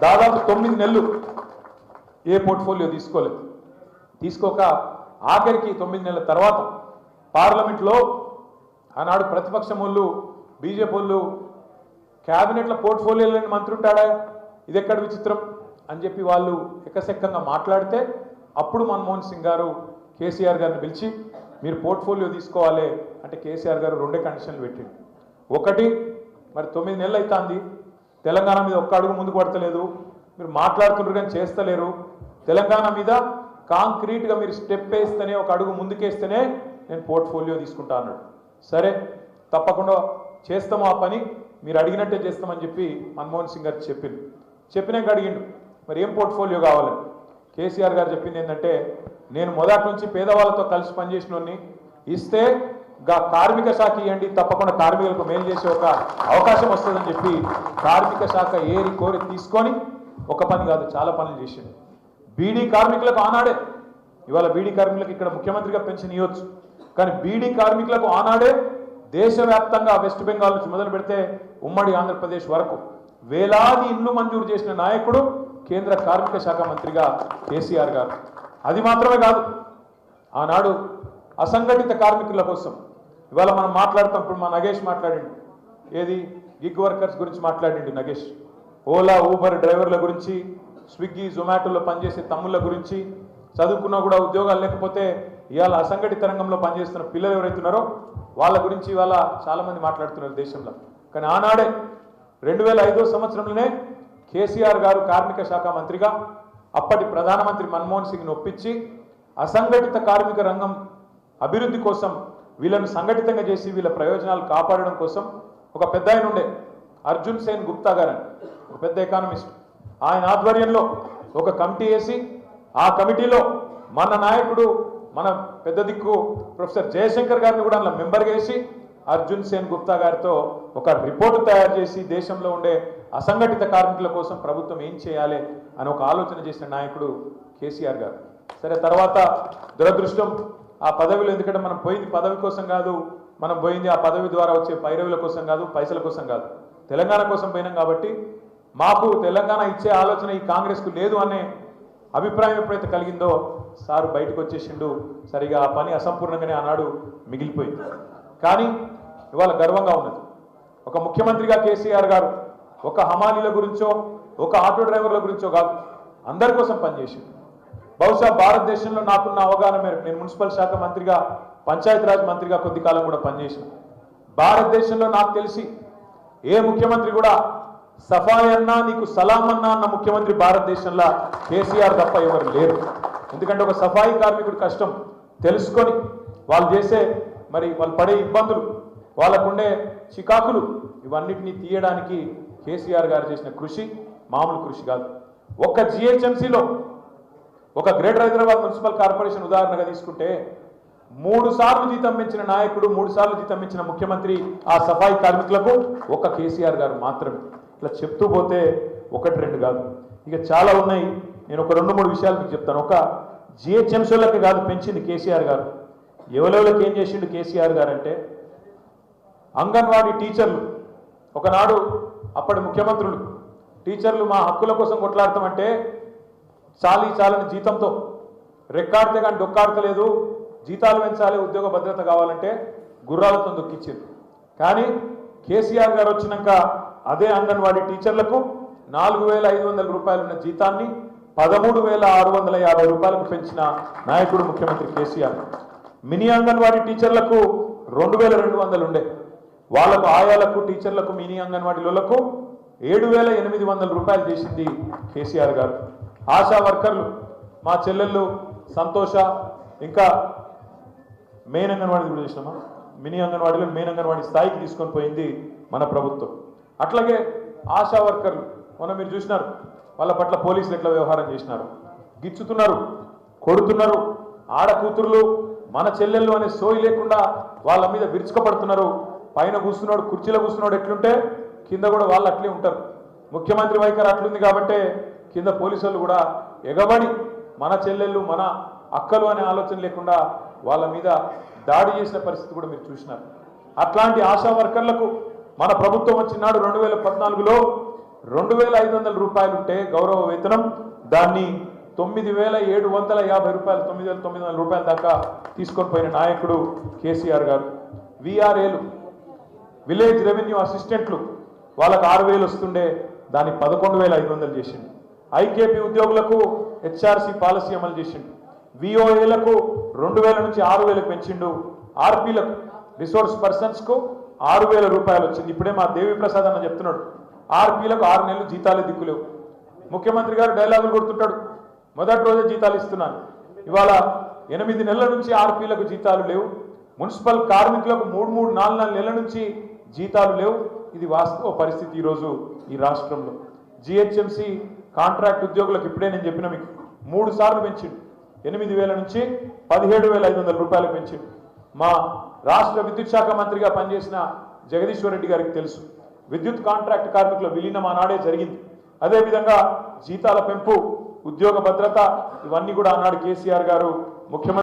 దాదాపు 9 నెలలు ఏ పోర్ట్ఫోలియో తీసుకోక ఆఖరికి 9 నెలల తర్వాత పార్లమెంట్లో ఆనాడు ప్రతిపక్షం వాళ్ళు బీజేపీ వాళ్ళు క్యాబినెట్ల పోర్ట్ఫోలియోలని మంత్రి ఉంటాడా, ఇది ఎక్కడ విచిత్రం అని చెప్పి వాళ్ళు ఎకసెక్కంగా మాట్లాడితే అప్పుడు మన్మోహన్ సింగ్ గారు కేసీఆర్ గారిని పిలిచి మీరు పోర్ట్ఫోలియో తీసుకోవాలి అంటే కేసీఆర్ గారు 2 కండిషన్లు పెట్టిండు. ఒకటి, మరి 9 నెలలు అవుతుంది, తెలంగాణ మీద ఒక్క అడుగు ముందుకు పడతలేదు, మీరు మాట్లాడుతున్నారు కానీ చేస్తలేరు, తెలంగాణ మీద కాంక్రీట్గా మీరు స్టెప్ వేస్తేనే ఒక అడుగు ముందుకేస్తేనే నేను పోర్ట్ఫోలియో తీసుకుంటా అన్నాడు. సరే తప్పకుండా చేస్తాము ఆ పని, మీరు అడిగినట్టే చేస్తామని చెప్పి మన్మోహన్ సింగ్ గారు చెప్పినాక అడిగిండు మరి ఏం పోర్ట్ఫోలియో కావాలని. కేసీఆర్ గారు చెప్పింది ఏంటంటే నేను మొదటి నుంచి పేదవాళ్ళతో కలిసి పనిచేసినోని, ఇస్తే కార్మిక శాఖ ఇవ్వండి, తప్పకుండా కార్మికులకు మేలు చేసే ఒక అవకాశం వస్తుందని చెప్పి కార్మిక శాఖ ఏరి కోరి తీసుకొని ఒక పని కాదు చాలా పనులు చేసింది. బీడీ కార్మికులకు ఆనాడే, ఇవాళ బీడీ కార్మికులకు ఇక్కడ ముఖ్యమంత్రిగా పెన్షన్ ఇవ్వచ్చు, కానీ బీడీ కార్మికులకు ఆనాడే దేశవ్యాప్తంగా వెస్ట్ బెంగాల్ నుంచి మొదలు పెడితే ఉమ్మడి ఆంధ్రప్రదేశ్ వరకు వేలాది ఇండ్లు మంజూరు చేసిన నాయకుడు కేంద్ర కార్మిక శాఖ మంత్రిగా కేసీఆర్ గారు. అది మాత్రమే కాదు, ఆనాడు అసంఘటిత కార్మికుల కోసం ఇవాళ మనం మాట్లాడుతాం. ఇప్పుడు మా నగేష్ మాట్లాడిండు, ఏది గిగ్ వర్కర్స్ గురించి మాట్లాడిండు నగేష్, ఓలా ఊబర్ డ్రైవర్ల గురించి, స్విగ్గీ జొమాటోలో పనిచేసే తమ్ముళ్ళ గురించి, చదువుకున్నా కూడా ఉద్యోగాలు లేకపోతే ఇవాళ అసంఘటిత రంగంలో పనిచేస్తున్న పిల్లలు ఎవరైతున్నారో వాళ్ళ గురించి ఇవాళ చాలామంది మాట్లాడుతున్నారు దేశంలో. కానీ ఆనాడే 2005 సంవత్సరంలోనే కేసీఆర్ గారు కార్మిక శాఖ మంత్రిగా అప్పటి ప్రధానమంత్రి మన్మోహన్ సింగ్ను ఒప్పించి అసంఘటిత కార్మిక రంగం అభివృద్ధి కోసం వీళ్ళను సంఘటితంగా చేసి వీళ్ళ ప్రయోజనాలు కాపాడడం కోసం ఒక పెద్ద ఆయన ఉండే అర్జున్ సేన్ గుప్తా గారని, ఒక పెద్ద ఎకానమిస్ట్, ఆయన ఆధ్వర్యంలో ఒక కమిటీ వేసి ఆ కమిటీలో మన నాయకుడు మన పెద్ద దిక్కు ప్రొఫెసర్ జయశంకర్ గారిని కూడా అందులో మెంబర్గా వేసి అర్జున్ సేన్ గుప్తా గారితో ఒక రిపోర్టు తయారు చేసి దేశంలో ఉండే అసంఘటిత కార్మికుల కోసం ప్రభుత్వం ఏం చేయాలి అని ఒక ఆలోచన చేసిన నాయకుడు కేసీఆర్ గారు. సరే తర్వాత దురదృష్టం ఆ పదవిలో, ఎందుకంటే మనం పోయింది పదవి కోసం కాదు, మనం పోయింది ఆ పదవి ద్వారా వచ్చే పైరవుల కోసం కాదు, పైసల కోసం కాదు, తెలంగాణ కోసం పోయినాం. కాబట్టి మాకు తెలంగాణ ఇచ్చే ఆలోచన ఈ కాంగ్రెస్కు లేదు అనే అభిప్రాయం ఎప్పుడైతే కలిగిందో సారు బయటకు వచ్చేసిండు. సరిగా ఆ పని అసంపూర్ణంగానే ఆనాడు మిగిలిపోయింది. కానీ ఇవాళ గర్వంగా ఉన్నది, ఒక ముఖ్యమంత్రిగా కేసీఆర్ గారు ఒక హమాలీల గురించో ఒక ఆటో డ్రైవర్ల గురించో కాదు, అందరి కోసం పనిచేసింది. బహుశా భారతదేశంలో నాకున్న అవగాహన మేరకు, నేను మున్సిపల్ శాఖ మంత్రిగా పంచాయతీరాజ్ మంత్రిగా కొద్ది కాలం కూడా పనిచేసిన, భారతదేశంలో నాకు తెలిసి ఏ ముఖ్యమంత్రి కూడా సఫాయి అన్నా నీకు సలాం అన్నా అన్న ముఖ్యమంత్రి భారతదేశంలో కేసీఆర్ తప్ప ఎవరు లేరు. ఎందుకంటే ఒక సఫాయి కార్మికుడి కష్టం తెలుసుకొని వాళ్ళు చేసే వాళ్ళు పడే ఇబ్బందులు, వాళ్ళకుండే చికాకులు, ఇవన్నిటినీ తీయడానికి కేసీఆర్ గారు చేసిన కృషి మామూలు కృషి కాదు. ఒక్క జిహెచ్ఎంసీలో ఒక గ్రేటర్ హైదరాబాద్ మున్సిపల్ కార్పొరేషన్ ఉదాహరణగా తీసుకుంటే 3 సార్లు జీతం పెంచిన నాయకుడు, 3 సార్లు జీతం పెంచిన ముఖ్యమంత్రి ఆ సఫాయి కార్మికులకు ఒక్క కేసీఆర్ గారు మాత్రమే. ఇట్లా చెప్తూ పోతే 1-2 కాదు, ఇక చాలా ఉన్నాయి. నేను ఒక 2-3 విషయాలు మీకు చెప్తాను. ఒక జిహెచ్ఎంసీలకి కాదు పెంచింది కేసీఆర్ గారు, ఎవరెవరికి ఏం చేసిండు కేసీఆర్ గారు అంటే, అంగన్వాడీ టీచర్లు ఒకనాడు అప్పటి ముఖ్యమంత్రులు టీచర్లు మా హక్కుల కోసం కొట్లాడతామంటే చాలని జీతంతో రెక్కాడితే కానీ డొక్కాడతలేదు, జీతాలు పెంచాలి, ఉద్యోగ భద్రత కావాలంటే గుర్రాలతో దొక్కిచ్చారు. కానీ కేసీఆర్ గారు వచ్చినాక అదే అంగన్వాడీ టీచర్లకు 4,500 రూపాయలు ఉన్న జీతాన్ని 13,650 రూపాయలకు పెంచిన నాయకుడు ముఖ్యమంత్రి కేసీఆర్. మినీ అంగన్వాడీ టీచర్లకు 2,200 ఉండే, వాళ్ళకు ఆయాలకు టీచర్లకు మినీ అంగన్వాడీలకు 7,800 రూపాయలు చేసింది కేసీఆర్ గారు. ఆశా వర్కర్లు మా చెల్లెళ్ళు సంతోష, ఇంకా మెయిన్ అంగన్వాడీ కూడా చేసినామా, మినీ అంగన్వాడీలో మెయిన్ అంగన్వాడీ స్థాయికి తీసుకొని పోయింది మన ప్రభుత్వం. అట్లాగే ఆశా వర్కర్లు మొన్న మీరు చూసినారు, వాళ్ళ పట్ల పోలీసులు ఎట్లా వ్యవహారం చేసినారు, గిచ్చుతున్నారు, కొడుతున్నారు, ఆడకూతురులు మన చెల్లెళ్ళు అనే సోయి లేకుండా వాళ్ళ మీద విరుచుకపడుతున్నారు. పైన కూర్చున్నాడు, కుర్చీలో కూర్చున్నాడు ఎట్లుంటే కింద కూడా వాళ్ళు అట్లే ఉంటారు. ముఖ్యమంత్రి వైఖరి అట్లుంది కాబట్టి కింద పోలీసులు కూడా ఎగబడి మన చెల్లెళ్ళు మన అక్కలు అనే ఆలోచన లేకుండా వాళ్ళ మీద దాడి చేసిన పరిస్థితి కూడా మీరు చూసినారు. అట్లాంటి ఆశా వర్కర్లకు మన ప్రభుత్వం వచ్చినాడు 2014లో 2,500 రూపాయలు ఉంటే గౌరవ వేతనం దాన్ని 9,750 రూపాయలు 9,900 రూపాయల దాకా తీసుకొని పోయిన నాయకుడు కేసీఆర్ గారు. విఆర్ఏలు విలేజ్ రెవెన్యూ అసిస్టెంట్లు వాళ్ళకు 6,000 వస్తుండే దాన్ని 11,500 చేసిండు. ఐకేపీ ఉద్యోగులకు హెచ్ఆర్సీ పాలసీ అమలు చేసిండు. విఓఏలకు 2,000 నుంచి 6,000 పెంచిండు. ఆర్పీలకు రిసోర్స్ పర్సన్స్కు 6,000 రూపాయలు వచ్చింది. ఇప్పుడే మా దేవిప్రసాద్ అన్న చెప్తున్నాడు ఆర్పీలకు 6 నెలలు జీతాలే దిక్కులేవు. ముఖ్యమంత్రి గారు డైలాగులు కొడుతుంటాడు, మొదటి రోజే జీతాలు ఇస్తున్నాను. ఇవాళ 8 నెలల నుంచి ఆర్పీలకు జీతాలు లేవు. మున్సిపల్ కార్మికులకు 3-4 నెలల నుంచి జీతాలు లేవు. ఇది వాస్తవ పరిస్థితి ఈరోజు ఈ రాష్ట్రంలో. జిహెచ్ఎంసీ కాంట్రాక్ట్ ఉద్యోగులకు ఇప్పుడే నేను చెప్పిన మీకు 3 సార్లు పెంచిండు. 8,000 నుంచి 17,500 రూపాయలు పెంచిండు. మా రాష్ట్ర విద్యుత్ శాఖ మంత్రిగా పనిచేసిన జగదీశ్వర్ రెడ్డి గారికి తెలుసు, విద్యుత్ కాంట్రాక్ట్ కార్మికుల విలీనం ఆనాడే జరిగింది. అదేవిధంగా జీతాల పెంపు, ఉద్యోగ భద్రత ఇవన్నీ కూడా ఆనాడు కేసీఆర్ గారు ముఖ్యమంత్రి